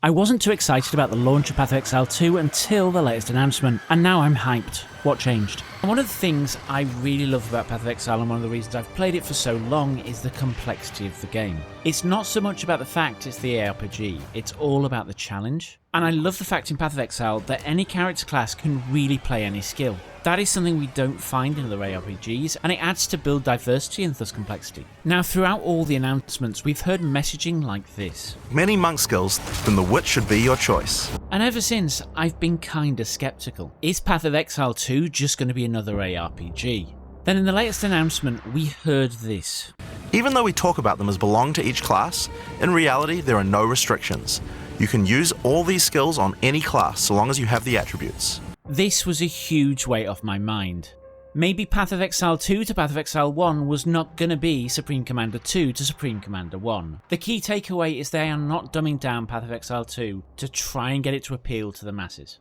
I wasn't too excited about the launch of Path of Exile 2 until the latest announcement, and now I'm hyped. What changed? And one of the things I really love about Path of Exile, and one of the reasons I've played it for so long, is the complexity of the game. It's not so much about the fact it's the ARPG, it's all about the challenge. And I love the fact in Path of Exile that any character class can really play any skill. That is something we don't find in other ARPGs, and it adds to build diversity and thus complexity. Now, throughout all the announcements, we've heard messaging like this. Many monk skills, then the witch should be your choice. And ever since, I've been kinda skeptical. Is Path of Exile 2 just going to be another ARPG? Then in the latest announcement, we heard this. Even though we talk about them as belong to each class, in reality there are no restrictions. You can use all these skills on any class so long as you have the attributes. This was a huge weight off my mind. Maybe Path of Exile 2 to Path of Exile 1 was not going to be Supreme Commander 2 to Supreme Commander 1. The key takeaway is they are not dumbing down Path of Exile 2 to try and get it to appeal to the masses.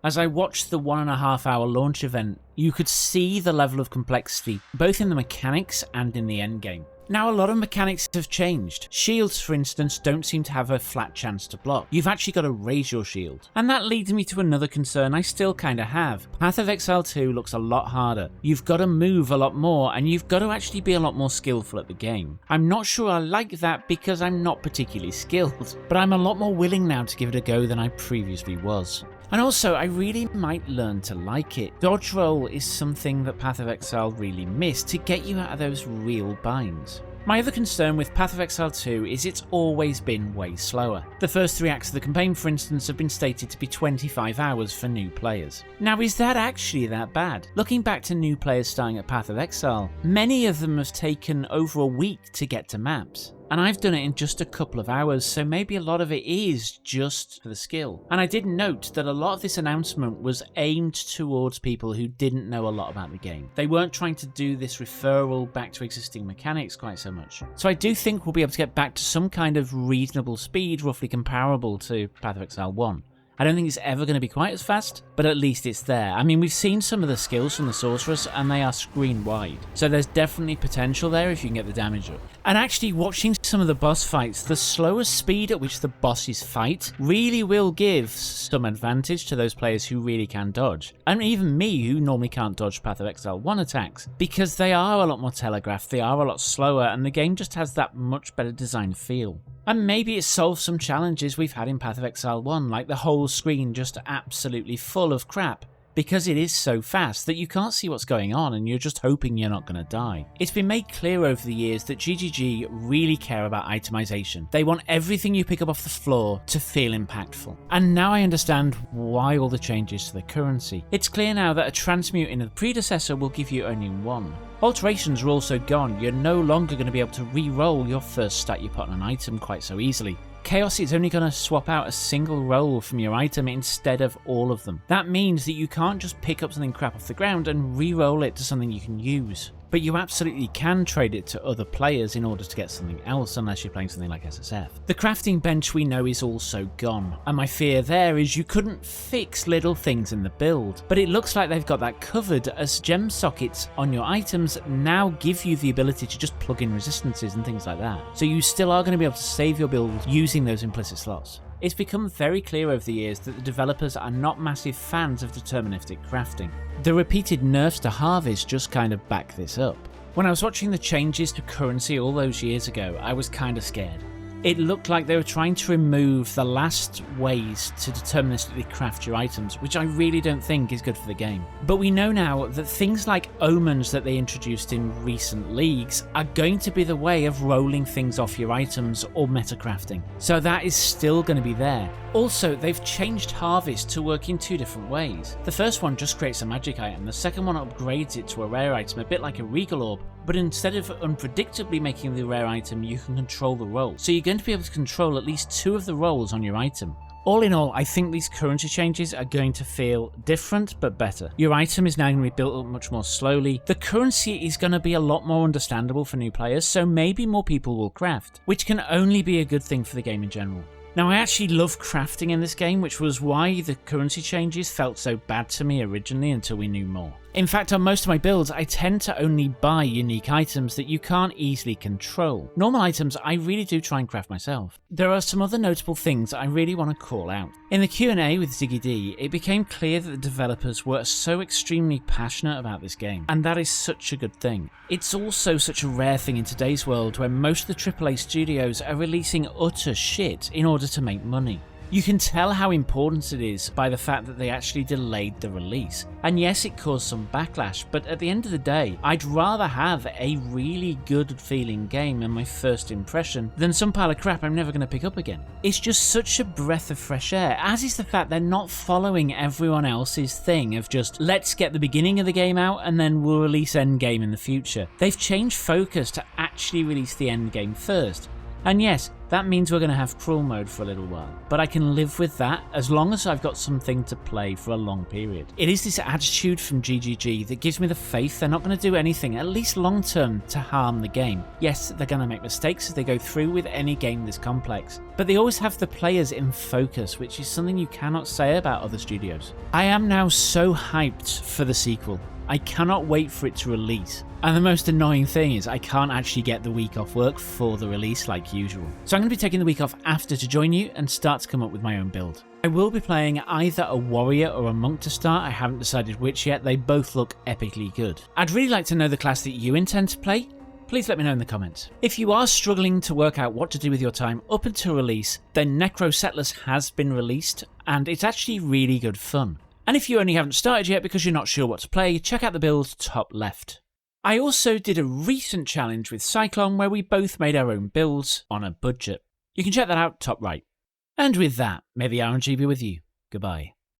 As I watched the 1.5 hour launch event, you could see the level of complexity, both in the mechanics and in the endgame. Now, a lot of mechanics have changed. Shields, for instance, don't seem to have a flat chance to block. You've actually got to raise your shield. And that leads me to another concern I still kinda have. Path of Exile 2 looks a lot harder. You've got to move a lot more, and you've got to actually be a lot more skillful at the game. I'm not sure I like that because I'm not particularly skilled, but I'm a lot more willing now to give it a go than I previously was. And also, I really might learn to like it. Dodge roll is something that Path of Exile really missed to get you out of those real binds. My other concern with Path of Exile 2 is it's always been way slower. The first 3 acts of the campaign, for instance, have been stated to be 25 hours for new players. Now, is that actually that bad? Looking back to new players starting at Path of Exile, many of them have taken over a week to get to maps. And I've done it in just a couple of hours, so maybe a lot of it is just for the skill. And I did note that a lot of this announcement was aimed towards people who didn't know a lot about the game. They weren't trying to do this referral back to existing mechanics quite so much. So I do think we'll be able to get back to some kind of reasonable speed, roughly comparable to Path of Exile 1. I don't think it's ever going to be quite as fast, but at least it's there. I mean, we've seen some of the skills from the Sorceress, and they are screen wide. So there's definitely potential there if you can get the damage up. And actually, watching some of the boss fights, the slower speed at which the bosses fight really will give some advantage to those players who really can dodge. And even me, who normally can't dodge Path of Exile 1 attacks, because they are a lot more telegraphed, they are a lot slower, and the game just has that much better design feel. And maybe it solves some challenges we've had in Path of Exile 1, like the whole screen just absolutely full of crap, because it is so fast that you can't see what's going on and you're just hoping you're not going to die. It's been made clear over the years that GGG really care about itemization. They want everything you pick up off the floor to feel impactful. And now I understand why all the changes to the currency. It's clear now that a transmute in the predecessor will give you only 1. Alterations are also gone. You're no longer going to be able to re-roll your first stat you put on an item quite so easily. Chaos is only going to swap out a single roll from your item instead of all of them. That means that you can't just pick up something crap off the ground and re-roll it to something you can use. But you absolutely can trade it to other players in order to get something else, unless you're playing something like SSF. The crafting bench we know is also gone, and my fear there is you couldn't fix little things in the build, but it looks like they've got that covered, as gem sockets on your items now give you the ability to just plug in resistances and things like that. So you still are going to be able to save your build using those implicit slots. It's become very clear over the years that the developers are not massive fans of deterministic crafting. The repeated nerfs to Harvest just kind of back this up. When I was watching the changes to currency all those years ago, I was kind of scared. It looked like they were trying to remove the last ways to deterministically craft your items, which I really don't think is good for the game. But we know now that things like omens that they introduced in recent leagues are going to be the way of rolling things off your items or metacrafting. So that is still going to be there. Also, they've changed Harvest to work in 2 different ways. The first one just creates a magic item, the second one upgrades it to a rare item, a bit like a Regal Orb, but instead of unpredictably making the rare item, you can control the roll. So you're going to be able to control at least 2 of the rolls on your item. All in all, I think these currency changes are going to feel different but better. Your item is now going to be built up much more slowly. The currency is going to be a lot more understandable for new players, so maybe more people will craft, which can only be a good thing for the game in general. Now, I actually love crafting in this game, which was why the currency changes felt so bad to me originally until we knew more. In fact, on most of my builds, I tend to only buy unique items that you can't easily control. Normal items I really do try and craft myself. There are some other notable things I really want to call out. In the Q&A with Ziggy D, it became clear that the developers were so extremely passionate about this game, and that is such a good thing. It's also such a rare thing in today's world where most of the AAA studios are releasing utter shit in order to make money. You can tell how important it is by the fact that they actually delayed the release. And yes, it caused some backlash, but at the end of the day, I'd rather have a really good feeling game in my first impression than some pile of crap I'm never going to pick up again. It's just such a breath of fresh air, as is the fact they're not following everyone else's thing of just, let's get the beginning of the game out and then we'll release endgame in the future. They've changed focus to actually release the endgame first. And yes, that means we're going to have crawl mode for a little while, but I can live with that as long as I've got something to play for a long period. It is this attitude from GGG that gives me the faith they're not going to do anything, at least long term, to harm the game. Yes, they're going to make mistakes as they go through with any game this complex, but they always have the players in focus, which is something you cannot say about other studios. I am now so hyped for the sequel. I cannot wait for it to release. And the most annoying thing is I can't actually get the week off work for the release like usual. So I'm going to be taking the week off after to join you and start to come up with my own build. I will be playing either a warrior or a monk to start. I haven't decided which yet. They both look epically good. I'd really like to know the class that you intend to play. Please let me know in the comments. If you are struggling to work out what to do with your time up until release, then Necro Settlers has been released and it's actually really good fun. And if you only haven't started yet because you're not sure what to play, check out the build top left. I also did a recent challenge with Cyclone where we both made our own builds on a budget. You can check that out top right. And with that, may the RNG be with you. Goodbye.